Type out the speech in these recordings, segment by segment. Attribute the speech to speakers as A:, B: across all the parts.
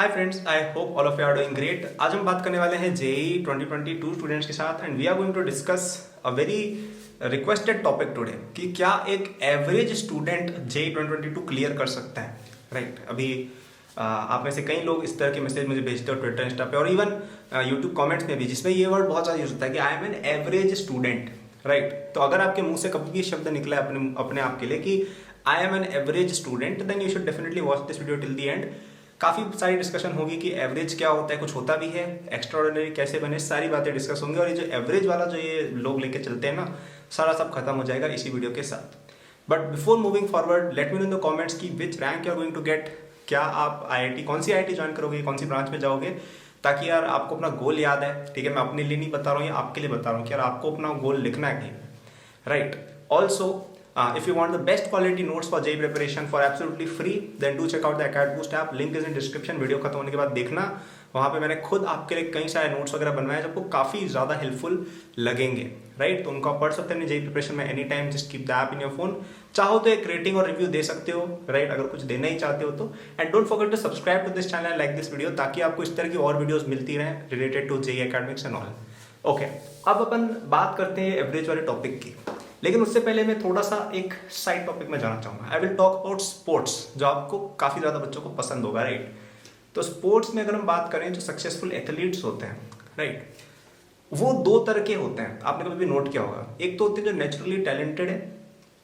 A: Hi friends, I hope all of you are doing great. आज हम बात करने वाले हैं जेई 2022 स्टूडेंट्स के साथ and we are going to discuss a very requested topic today कि क्या एक एवरेज स्टूडेंट जेई 2022 क्लियर कर सकता है। राइट अभी आप में से कई लोग इस तरह के मैसेज मुझे भेजते हो ट्विटर इंस्टा पे और इवन यूट्यूब कमेंट्स में भी, जिसमें ये वर्ड बहुत ज़्यादा यूज होता है कि I am an average student. Right, तो अगर आपके मुंह से कभी भी शब्द निकला है अपने आप के लिए कि I am an average student, then you should definitely watch this video till the end. काफ़ी सारी डिस्कशन होगी कि एवरेज क्या होता है, कुछ होता भी है, एक्स्ट्राऑर्डिनरी कैसे बने, सारी बातें डिस्कस होंगी। और ये जो एवरेज वाला जो ये लोग लेके चलते हैं ना, सारा सब खत्म हो जाएगा इसी वीडियो के साथ। But before moving forward, let me know in the comments की which rank you are going to get. क्या आप आईआईटी, कौन सी आईआईटी ज्वाइन करोगे, कौन सी ब्रांच में जाओगे, ताकि यार आपको अपना गोल याद है। ठीक है, मैं अपने लिए नहीं बता रहा हूँ, या आपके लिए बता रहा हूँ कि यार आपको अपना गोल लिखना है कहीं। Right, also if you want the best quality notes for JEE preparation for absolutely free, then do check out the AcadBoost app. Link is in description. Video खत्म होने के बाद देखना, वहाँ पे मैंने खुद आपके लिए कई सारे नोट्स वगैरह बनवाए जो आपको काफ़ी ज़्यादा हेल्पफुल लगेंगे। राइट, तो उनको आप पढ़ सकते हैं JEE प्रिपरेशन में any time. Just keep the app in your phone. चाहो तो एक रेटिंग और रिव्यू दे सकते हो, राइट, अगर कुछ देना ही चाहते हो तो। And don't forget to subscribe to this channel, like this video, ताकि आपको इस तरह की और वीडियोज मिलती रहें related to JEE academics and all. Okay, अब अपन बात करते हैं एवरेज वाले टॉपिक की, लेकिन उससे पहले मैं थोड़ा सा एक साइड टॉपिक में जाना चाहूँगा। I will talk about sports, जो आपको काफ़ी ज़्यादा बच्चों को पसंद होगा। राइट, तो स्पोर्ट्स में अगर हम बात करें, जो सक्सेसफुल एथलीट्स होते हैं, राइट, वो दो तरह के होते हैं। आपने कभी भी नोट किया होगा। एक तो होते हैं जो नेचुरली टैलेंटेड है,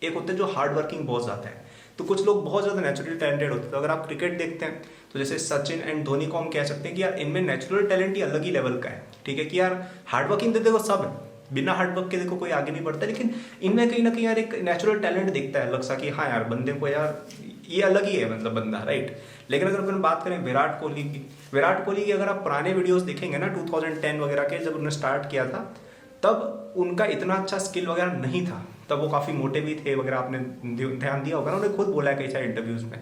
A: एक होते हैं जो हार्ड वर्किंग बहुत ज़्यादा है। तो कुछ लोग बहुत ज़्यादा नेचुरली टैलेंटेड होते हैं। तो अगर आप क्रिकेट देखते हैं तो जैसे सचिन एंड धोनी को हम कह सकते हैं कि यार इनमें नेचुरल टैलेंट ही अलग ही लेवल का है। ठीक है, कि यार हार्ड वर्किंग तो देखो सब है, बिना हार्डवर्क के देखो कोई आगे नहीं बढ़ता, लेकिन इनमें कहीं ना कहीं यार एक नेचुरल टैलेंट दिखता है अलग सा कि हाँ यार बंदे को यार ये अलग ही है, मतलब बंदा। राइट, लेकिन अगर अपन बात करें विराट कोहली की अगर आप पुराने वीडियोस देखेंगे ना 2010 वगैरह के, जब उन्होंने स्टार्ट किया था, तब उनका इतना अच्छा स्किल वगैरह नहीं था। तब वो काफ़ी मोटे भी थे वगैरह, आपने ध्यान दिया होगा ना, उन्होंने खुद बोला है कई सारे इंटरव्यूज में।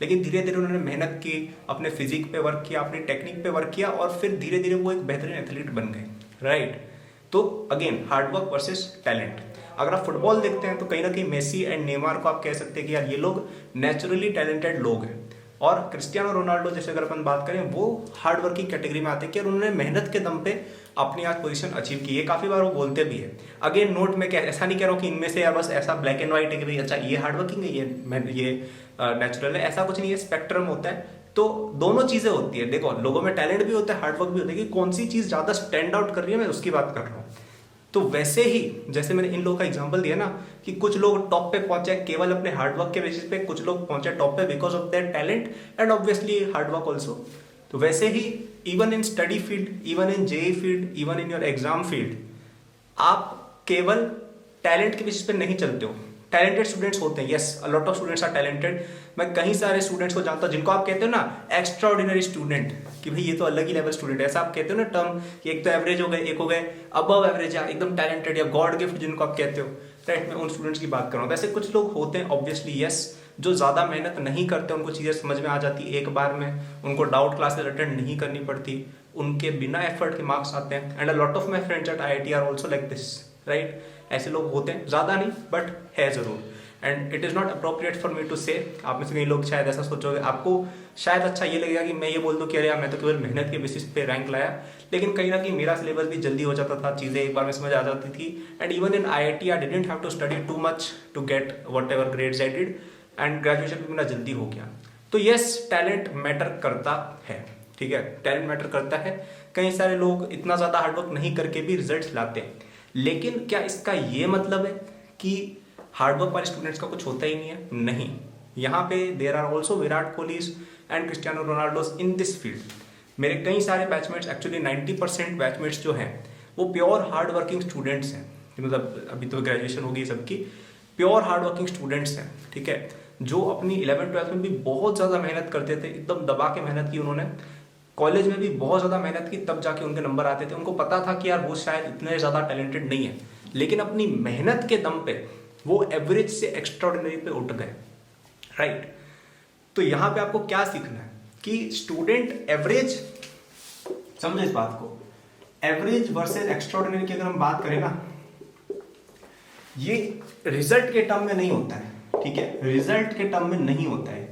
A: लेकिन धीरे धीरे उन्होंने मेहनत की, अपने फिजिक पे वर्क किया, अपनी टेक्निक पे वर्क किया, और फिर धीरे धीरे वो एक बेहतरीन एथलीट बन गए। राइट, तो अगेन हार्डवर्क वर्सेस टैलेंट। अगर आप फुटबॉल देखते हैं तो कहीं ना कहीं मेसी एंड नेमार को आप कह सकते हैं कि यार ये लोग नेचुरली टैलेंटेड लोग हैं। और क्रिस्टियानो रोनाल्डो जैसे अगर अपन बात करें, वो हार्ड वर्किंग कैटेगरी में आते हैं कि उन्होंने मेहनत के दम पे अपनी आज पोजीशन अचीव की है। काफ़ी बार वो बोलते भी है। अगेन नोट में क्या, ऐसा नहीं कह रहा हूँ कि इनमें से यार बस ऐसा ब्लैक एंड व्हाइट है कि भाई अच्छा ये हार्ड वर्किंग है, ये नेचुरल है, ऐसा कुछ नहीं है। स्पेक्ट्रम होता है, तो दोनों चीज़ें होती है। देखो, लोगों में टैलेंट भी होता है, हार्डवर्क भी होता है, कि कौन सी चीज़ ज़्यादा स्टैंड आउट कर रही है, मैं उसकी बात कर रहा हूँ। तो वैसे ही जैसे मैंने इन लोगों का एग्जांपल दिया ना, कि कुछ लोग टॉप पे पहुंचे केवल अपने हार्डवर्क के बेसिस पे, कुछ लोग पहुंचे टॉप पे because of their talent and obviously hard work also. तो वैसे ही even in study field, even in JEE field, even in your exam field, आप केवल टैलेंट के बेसिस पे नहीं चलते हो। टैलेंटेड स्टूडेंट्स होते हैं, yes, a lot of students are talented. मैं कई सारे स्टूडेंट्स को जानता हूँ जिनको आप कहते हो ना एक्स्ट्रा ऑर्डिनरी स्टूडेंट, कि भाई ये तो अलग ही लेवल स्टूडेंट है, ऐसा आप कहते हो ना टर्म, कि एक तो एवरेज हो गए, एक हो गए अबव एवरेज, या एकदम टैलेंटेड या गॉड गिफ्ट जिनको आप कहते हो। राइट, मैं उन स्टूडेंट्स की बात कर रहा हूँ। वैसे कुछ लोग होते हैं ऑब्वियसली, यस, जो ज़्यादा मेहनत नहीं करते, उनको चीज़ें समझ में आ जाती एक बार में, उनको डाउट क्लासेस अटेंड नहीं करनी पड़ती, उनके बिना एफर्ट के मार्क्स आते हैं। And a lot of my friends at IIT are also like this. Right, ऐसे लोग होते हैं, ज़्यादा नहीं बट है ज़रूर। And it is not appropriate for me to say. आप में से कई लोग शायद ऐसा सोचोगे, आपको शायद अच्छा ये लगेगा कि मैं ये बोल दूँ कि अरे यार मैं तो केवल मेहनत के बेसिस पे रैंक लाया। लेकिन कहीं ना कहीं मेरा सिलेबस भी जल्दी हो जाता था, चीज़ें एक बार में समझ आ जाती थी। And even in IIT I didn't have to study too much to get whatever grades I did, and graduation भी मेरा जल्दी हो गया। तो येस, टैलेंट मैटर करता है। ठीक है, टैलेंट मैटर करता है। कई सारे लोग इतना ज़्यादा हार्डवर्क नहीं करके भी रिजल्ट लाते हैं। लेकिन क्या इसका ये मतलब है कि हार्डवर्क वाले स्टूडेंट्स का कुछ होता ही नहीं है? नहीं, यहाँ पे there are also Virat Kohlis and Cristiano Ronaldos in this field. मेरे कई सारे बैचमेट्स, एक्चुअली 90% बैचमेट्स जो हैं वो प्योर हार्ड वर्किंग स्टूडेंट्स हैं। मतलब अभी तो ग्रेजुएशन होगी सबकी, प्योर हार्ड वर्किंग स्टूडेंट्स हैं। ठीक है, जो अपनी 11th-12th में भी बहुत ज़्यादा मेहनत करते थे, एकदम दबा के मेहनत की उन्होंने, कॉलेज में भी बहुत ज़्यादा मेहनत की, तब जाके उनके नंबर आते थे। उनको पता था कि यार वो शायद इतने ज़्यादा टैलेंटेड नहीं है, लेकिन अपनी मेहनत के दम पे वो एवरेज से एक्स्ट्राऑर्डिनरी पे उठ गए। राइट, तो यहां पे आपको क्या सीखना है कि स्टूडेंट एवरेज, समझो इस बात को, एवरेज वर्सेस एक्स्ट्राऑर्डिनरी की अगर हम बात करें ना, ये रिजल्ट के टर्म में नहीं होता है। ठीक है, रिजल्ट के टर्म में नहीं होता है,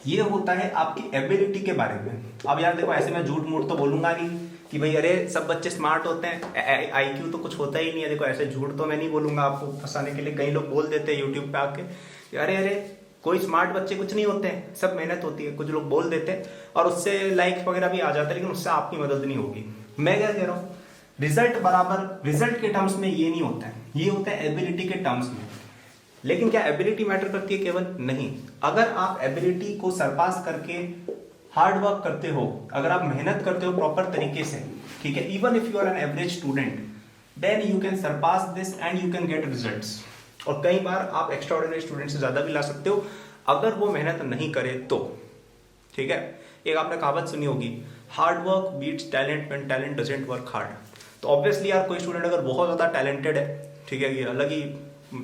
A: ये होता है आपकी एबिलिटी के बारे में। अब यार देखो, ऐसे मैं झूठ मूठ तो बोलूंगा नहीं कि भाई अरे सब बच्चे स्मार्ट होते हैं, आईक्यू तो कुछ होता ही नहीं है। देखो ऐसे झूठ तो मैं नहीं बोलूंगा आपको फंसाने के लिए। कई लोग बोल देते हैं यूट्यूब पे आके कि अरे अरे कोई स्मार्ट बच्चे कुछ नहीं होते हैं, सब मेहनत होती है। कुछ लोग बोल देते हैं और उससे लाइक्स वगैरह भी आ जाते हैं, लेकिन उससे आपकी मदद नहीं होगी। मैं क्या कह रहा हूँ, रिजल्ट बराबर रिजल्ट के टर्म्स में ये नहीं होता है, ये होता है एबिलिटी के टर्म्स में। लेकिन क्या एबिलिटी मैटर करती है केवल? नहीं। अगर आप एबिलिटी को सरपास करके हार्ड वर्क करते हो, अगर आप मेहनत करते हो प्रॉपर तरीके से, ठीक है, even if you are an average student, then you can surpass this and you can get results. और कई बार आप एक्स्ट्राऑर्डिनरी स्टूडेंट से ज्यादा भी ला सकते हो अगर वो मेहनत नहीं करे तो, ठीक है। एक आपने कहावत सुनी होगी, hard work beats talent when talent doesn't work hard. तो ऑब्वियसली यार कोई स्टूडेंट अगर बहुत ज्यादा टैलेंटेड है, ठीक है, ये अलग ही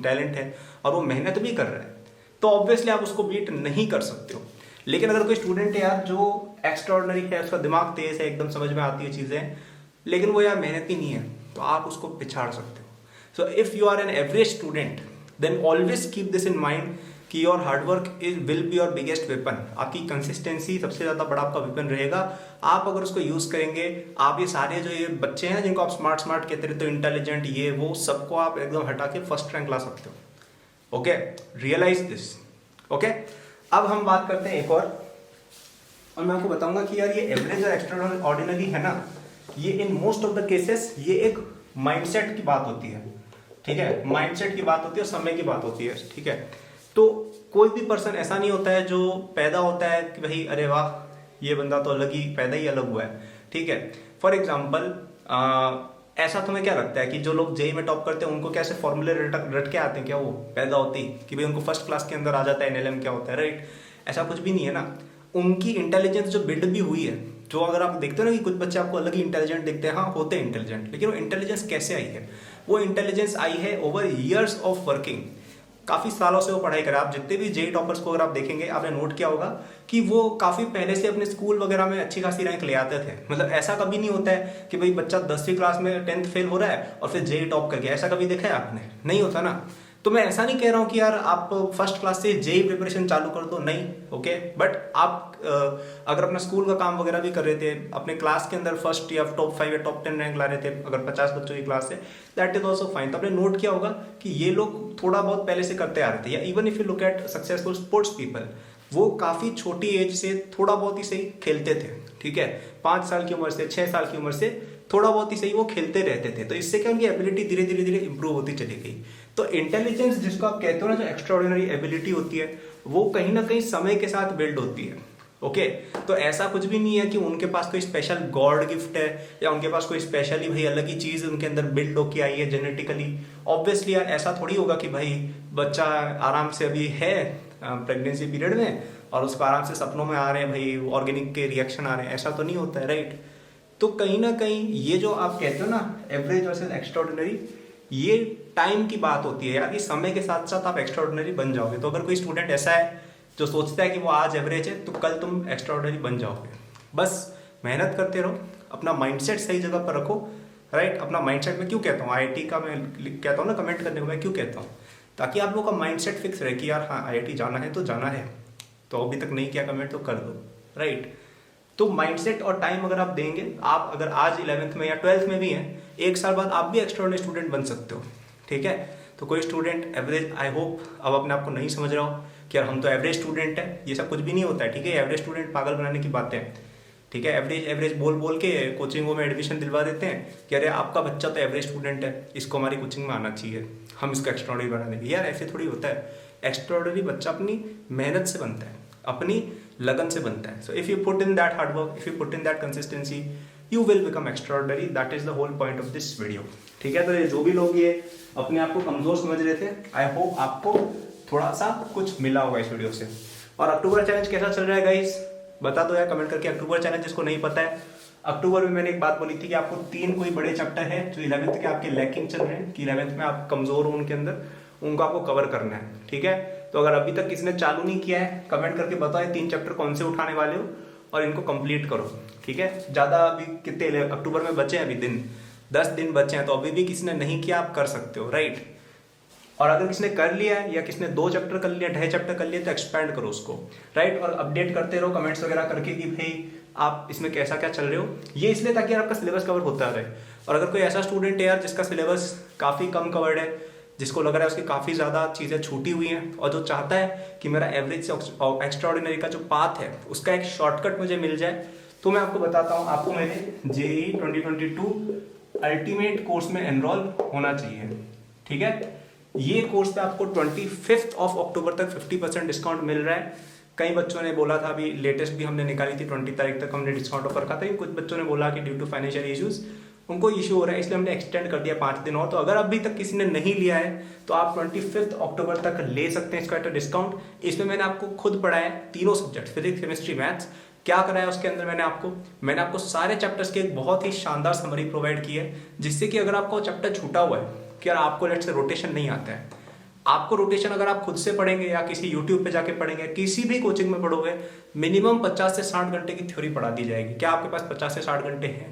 A: टैलेंट है और वो मेहनत भी कर रहा है, तो ऑब्वियसली आप उसको बीट नहीं कर सकते हो। लेकिन अगर कोई स्टूडेंट है यार जो एक्स्ट्राऑर्डिनरी है, उसका दिमाग तेज है, एकदम समझ में आती है चीजें, लेकिन वो यार मेहनती नहीं है, तो आप उसको पिछाड़ सकते हो। So if you are an average student, then always keep this in mind कि your hard work is will be your biggest weapon. आपकी कंसिस्टेंसी सबसे ज्यादा बड़ा आपका वेपन रहेगा। आप अगर उसको यूज करेंगे, आप ये सारे जो ये बच्चे हैं जिनको आप स्मार्ट स्मार्ट कहते रहते हो, इंटेलिजेंट, ये वो सबको आप एकदम हटा के फर्स्ट रैंक ला सकते हो। Okay, realise this. ओके, अब हम बात करते हैं एक और मैं आपको बताऊंगा कि यार ये एवरेज और एक्स्ट्रा ऑर्डिनरी है ना, ये in most of the cases ये एक माइंडसेट की बात होती है, ठीक है। माइंडसेट की बात होती है, समय की बात होती है, ठीक है। तो कोई भी पर्सन ऐसा नहीं होता है जो पैदा होता है कि भाई अरे वाह ये बंदा तो अलग ही पैदा ही अलग हुआ है, ठीक है। फॉर एग्जाम्पल ऐसा तुम्हें क्या लगता है कि जो लोग जेई में टॉप करते हैं उनको कैसे फॉर्मूले रट के आते हैं? क्या वो पैदा होती कि भाई उनको फर्स्ट क्लास के अंदर आ जाता है एनएलएम क्या होता है, राइट? ऐसा कुछ भी नहीं है ना। उनकी इंटेलिजेंस जो बिल्ड भी हुई है, जो अगर आप देखते हो ना कि कुछ बच्चे आपको अलग ही इंटेलिजेंट दिखते हैं, हाँ होते हैं इंटेलिजेंट, लेकिन वो इंटेलिजेंस कैसे आई है? वो इंटेलिजेंस आई है ओवर ईयर्स ऑफ वर्किंग। काफी सालों से वो पढ़ाई करे। आप जितने भी जेई टॉपर्स को अगर आप देखेंगे, आपने नोट किया होगा कि वो काफी पहले से अपने स्कूल वगैरह में अच्छी खासी रैंक ले आते थे। मतलब ऐसा कभी नहीं होता है कि भाई बच्चा 10वीं क्लास में 10th फेल हो रहा है और फिर जेई टॉप कर गया, ऐसा कभी देखा है आपने? नहीं होता ना। तो मैं ऐसा नहीं कह रहा हूँ कि यार आप फर्स्ट क्लास से जेई प्रिपरेशन चालू कर दो, नहीं, ओके। बट आप अगर अपना स्कूल का काम वगैरह भी कर रहे थे, अपने क्लास के अंदर फर्स्ट या टॉप 5 या टॉप 10 रैंक ला रहे थे, अगर 50 बच्चों की क्लास से, दैट इज ऑल्सो फाइन। तो आपने नोट किया होगा कि ये लोग थोड़ा बहुत पहले से करते आ रहे थे। या even if you look at successful sports people, वो काफी छोटी एज से थोड़ा बहुत ही सही खेलते थे, ठीक है। 5 साल की उम्र से, 6 साल की उम्र से थोड़ा बहुत ही सही वो खेलते रहते थे। तो इससे क्या उनकी एबिलिटी धीरे धीरे धीरे इंप्रूव होती चली गई। तो इंटेलिजेंस जिसको आप कहते हो ना, जो एक्स्ट्राऑर्डिनरी एबिलिटी होती है, वो कहीं ना कहीं समय के साथ बिल्ड होती है, ओके। तो ऐसा कुछ भी नहीं है कि उनके पास कोई स्पेशल गॉड गिफ्ट है या उनके पास कोई स्पेशली भाई अलग ही चीज उनके अंदर बिल्ड होके आई है जेनेटिकली। ऑब्वियसली यार ऐसा थोड़ी होगा कि भाई बच्चा आराम से अभी है प्रेगनेंसी पीरियड में और उसको आराम से सपनों में आ रहे हैं भाई ऑर्गेनिक के रिएक्शन आ रहे हैं, ऐसा तो नहीं होता है, राइट? तो कहीं ना कहीं ये जो आप कहते हो ना एवरेज वर्सेस एक्स्ट्राऑर्डिनरी, ये टाइम की बात होती है यार, कि समय के साथ साथ आप एक्स्ट्राऑर्डिनरी बन जाओगे। तो अगर कोई स्टूडेंट ऐसा है जो सोचता है कि वो आज एवरेज है, तो कल तुम एक्स्ट्राऑर्डिनरी बन जाओगे। बस मेहनत करते रहो, अपना माइंडसेट सही जगह पर रखो, राइट? अपना माइंडसेट में क्यों कहता हूँ आईआईटी का, मैं कहता हूँ ना कमेंट करने को मैं क्यों कहता हूँ, ताकि आप लोगों का माइंडसेट फिक्स रहे कि यार हाँ आईआईटी जाना है तो जाना है। तो अभी तक नहीं किया कमेंट तो कर दो, राइट? तो माइंडसेट और टाइम अगर आप देंगे, आप अगर आज 11th में या 12th में भी हैं, 1 साल बाद आप भी एक्स्ट्राऑर्डिनरी स्टूडेंट बन सकते हो, ठीक है? तो कोई स्टूडेंट एवरेज, आई होप अब अपने आप को नहीं समझ रहा हो कि यार हम तो एवरेज स्टूडेंट है, ये सब कुछ भी नहीं होता है, ठीक है? एवरेज स्टूडेंट पागल बनाने की बातें हैं, ठीक है? एवरेज बोल बोल के कोचिंगों में एडमिशन दिलवा देते हैं कि अरे आपका बच्चा तो एवरेज स्टूडेंट है, इसको हमारी कोचिंग में आना चाहिए, हम इसको एक्स्ट्राऑर्डिनरी बना देंगे। यार ऐसे थोड़ी होता है। एक्स्ट्राऑर्डिनरी बच्चा अपनी मेहनत से बनता है, अपनी लगन से बनता है। So if you put in that hard work, if you put in that consistency, you will become extraordinary. That is the whole point of this video, ठीक है? तो ये जो भी लोग ये अपने आप को कमजोर समझ रहे थे, आई होप आपको थोड़ा सा कुछ मिला होगा इस वीडियो से। और अक्टूबर चैलेंज कैसा चल रहा है गाइस, बता दो यार कमेंट करके। अक्टूबर चैलेंज जिसको नहीं पता है, अक्टूबर में मैंने एक बात बोली थी कि आपको 3 कोई बड़े चैप्टर है जो 11th के आपके लैकिंग चल रहे हैं, कि 11th में आप कमजोर हो उनके अंदर, उनको आपको कवर करना है, ठीक है? तो अगर अभी तक किसी ने चालू नहीं किया है, कमेंट करके बताओ 3 चैप्टर कौन से उठाने वाले हो और इनको कंप्लीट करो, ठीक है? ज्यादा अभी कितने अक्टूबर में बचे हैं, अभी दिन 10 दिन बचे हैं, तो अभी भी किसी ने नहीं किया आप कर सकते हो, राइट? और अगर किसने कर लिया है या किसने 2 चैप्टर कर लिया, 2.5 चैप्टर कर लिया, तो एक्सपेंड करो उसको, राइट। और अपडेट करते रहो कमेंट्स वगैरह करके कि भाई आप इसमें कैसा क्या चल रहे हो। ये इसलिए ताकि यार आपका सिलेबस कवर होता रहे। और अगर कोई ऐसा स्टूडेंट है यार जिसका सिलेबस काफ़ी कम कवर्ड है, जिसको लग रहा है उसकी काफ़ी ज़्यादा चीज़ें छूटी हुई हैं, और जो चाहता है कि मेरा एवरेज से एक्स्ट्रा ऑर्डिनरी का जो पाथ है उसका एक शॉर्टकट मुझे मिल जाए, तो मैं आपको बताता हूँ, आपको मेरे जेईई 2022 अल्टीमेट कोर्स में एनरोल होना चाहिए, ठीक है। ये कोर्स पे आपको 25 अक्टूबर तक 50% डिस्काउंट मिल रहा है। कई बच्चों ने बोला था, अभी लेटेस्ट भी हमने निकाली थी, 20 तारीख तक हमने डिस्काउंट ऑफर रखा था। कुछ बच्चों ने बोला कि ड्यू टू फाइनेंशियल इश्यूज उनको इशू हो रहा है, इसलिए हमने एक्सटेंड कर दिया 5 दिन और। तो अगर अभी तक किसी ने नहीं लिया है तो आप 25 अक्टूबर तक ले सकते हैं इसका डिस्काउंट। इसमें मैंने आपको खुद पढ़ाया तीनों सब्जेक्ट, फिजिक्स, केमिस्ट्री, मैथ्स। क्या कराया उसके अंदर मैंने आपको सारे चैप्टर्स की एक बहुत ही शानदार समरी प्रोवाइड की है, जिससे कि अगर आपको चैप्टर छूटा हुआ है कि यार आपको लेट से रोटेशन नहीं आता है, आपको रोटेशन अगर आप खुद से पढ़ेंगे या किसी यूट्यूब पे जाके पढ़ेंगे, किसी भी कोचिंग में पढ़ोगे, मिनिमम 50 से 60 घंटे की थ्योरी पढ़ा दी जाएगी। क्या आपके पास 50 से 60 घंटे हैं?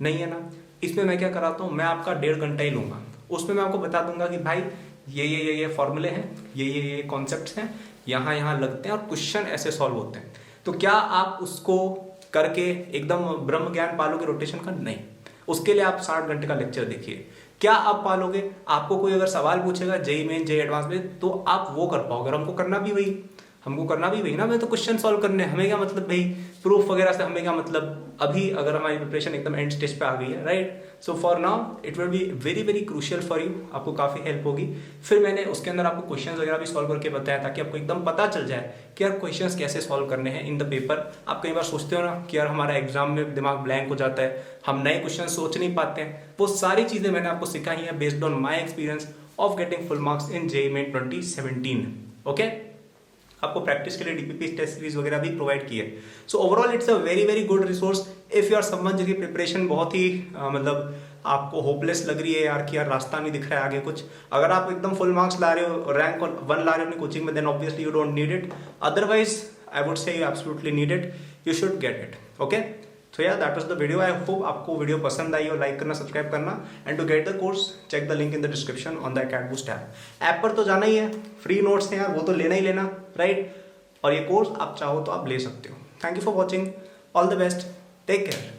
A: नहीं है ना। इसमें मैं क्या कराता हूँ, मैं आपका 1.5 घंटा ही लूंगा। उसमें मैं आपको बता दूंगा कि भाई ये फॉर्मूले हैं, ये कॉन्सेप्ट्स हैं, यहाँ लगते हैं और क्वेश्चन ऐसे सॉल्व होते हैं। तो क्या आप उसको करके एकदम ब्रह्म ज्ञान पालोगे रोटेशन का? नहीं। उसके लिए आप 60 घंटे का लेक्चर देखिए। क्या आप पालोगे? आपको कोई अगर सवाल पूछेगा जेईई मेन, जेईई एडवांस में, तो आप वो कर पाओगे। हमको करना भी वही ना। मैं तो क्वेश्चन सॉल्व करने, हमें क्या मतलब भाई प्रूफ वगैरह से, हमें क्या मतलब अभी अगर हमारी प्रिपरेशन एकदम एंड स्टेज पे आ गई है, right. So for now it will be very very crucial for you, आपको काफ़ी हेल्प होगी। फिर मैंने उसके अंदर आपको क्वेश्चंस वगैरह भी सॉल्व करके बताया, ताकि आपको एकदम पता चल जाए कि यार क्वेश्चंस कैसे सॉल्व करने हैं इन द पेपर। आप कई बार सोचते हो ना कि यार हमारा एग्जाम में दिमाग ब्लैंक हो जाता है, हम नए क्वेश्चन सोच नहीं पाते हैं। वो सारी चीज़ें मैंने आपको सिखाई हैं based on my experience of getting full marks in JEE main 2017। Okay, आपको प्रैक्टिस के लिए डीपीपी टेस्ट सीरीज वगैरह भी प्रोवाइड की है। So overall it's a very very good resource if you are someone जिसकी प्रिपरेशन बहुत ही मतलब आपको होपलेस लग रही है यार, कि यार रास्ता नहीं दिख रहा है आगे कुछ। अगर आप एकदम फुल मार्क्स ला रहे हो, रैंक 1 ला रहे हो अपनी कोचिंग में, then obviously you don't need it. Otherwise I would say you absolutely need it, you should get it. Okay, तो यार that was the video. I hope आपको वीडियो पसंद आई हो। लाइक करना, सब्सक्राइब करना, and to get the course check the link in the description on the AcadBoost app पर तो जाना ही है, फ्री नोट्स हैं यार, वो तो लेना ही लेना, राइट। और ये कोर्स आप चाहो तो आप ले सकते हो। Thank you for watching, all the best, take care.